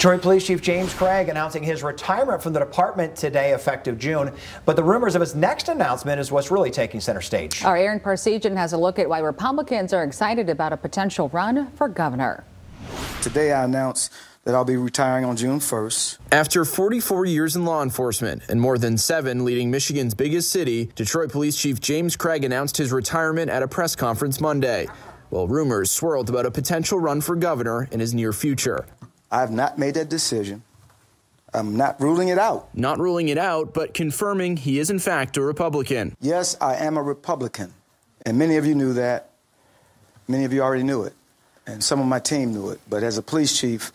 Detroit Police Chief James Craig announcing his retirement from the department today, effective June. But the rumors of his next announcement is what's really taking center stage. Our Aaron Parsegian has a look at why Republicans are excited about a potential run for governor. Today I announced that I'll be retiring on June 1st. After 44 years in law enforcement and more than 7 leading Michigan's biggest city, Detroit Police Chief James Craig announced his retirement at a press conference Monday. Well, rumors swirled about a potential run for governor in his near future. I have not made that decision. I'm not ruling it out. Not ruling it out, but confirming he is in fact a Republican. Yes, I am a Republican, and many of you knew that. Many of you already knew it, and some of my team knew it. But as a police chief,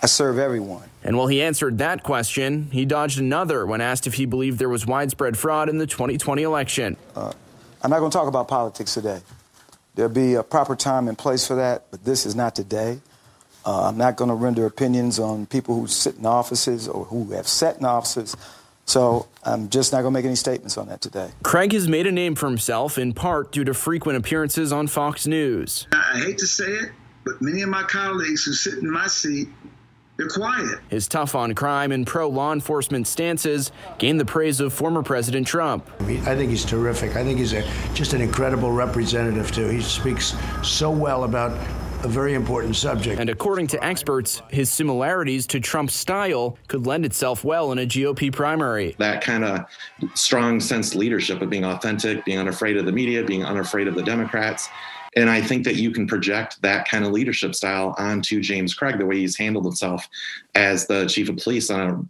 I serve everyone. And while he answered that question, he dodged another when asked if he believed there was widespread fraud in the 2020 election. I'm not going to talk about politics today. There'll be a proper time and place for that, but this is not today. I'm not going to render opinions on people who sit in offices or who have sat in offices. So I'm just not going to make any statements on that today. Craig has made a name for himself in part due to frequent appearances on Fox News. I hate to say it, but many of my colleagues who sit in my seat, they're quiet. His tough on crime and pro-law enforcement stances gained the praise of former President Trump. I think he's terrific. I think he's just an incredible representative, too. He speaks so well about a very important subject. And according to experts, his similarities to Trump's style could lend itself well in a GOP primary. That kind of strong sense of leadership of being authentic, being unafraid of the media, being unafraid of the Democrats. And I think that you can project that kind of leadership style onto James Craig, the way he's handled himself as the chief of police on a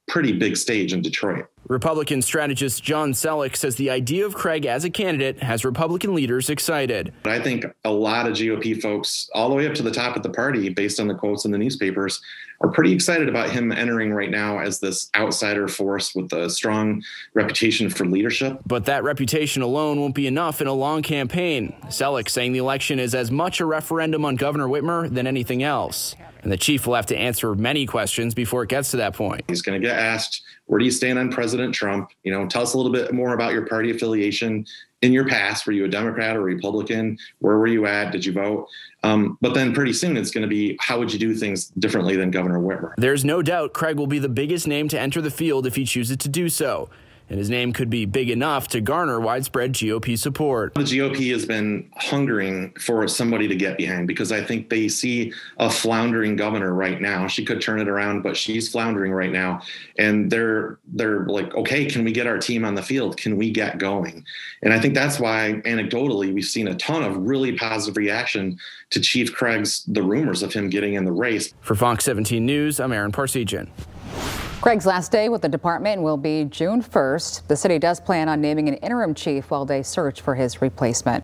pretty big stage in Detroit. Republican strategist John Selleck says the idea of Craig as a candidate has Republican leaders excited. I think a lot of GOP folks, all the way up to the top of the party, based on the quotes in the newspapers, are pretty excited about him entering right now as this outsider force with a strong reputation for leadership. But that reputation alone won't be enough in a long campaign. Selleck saying the election is as much a referendum on Governor Whitmer than anything else. And the chief will have to answer many questions before it gets to that point. He's going to get asked, where do you stand on President Trump? You know, tell us a little bit more about your party affiliation. In your past, were you a Democrat or Republican? Where were you at? Did you vote? But then pretty soon it's going to be, how would you do things differently than Governor Whitmer? There's no doubt Craig will be the biggest name to enter the field if he chooses to do so. And his name could be big enough to garner widespread GOP support. The GOP has been hungering for somebody to get behind because I think they see a floundering governor right now. She could turn it around, but she's floundering right now. And they're like, okay, can we get our team on the field? Can we get going? And I think that's why, anecdotally, we've seen a ton of really positive reaction to Chief Craig's, the rumors of him getting in the race. For Fox 17 News, I'm Aaron Parsegian. Craig's last day with the department will be June 1st. The city does plan on naming an interim chief while they search for his replacement.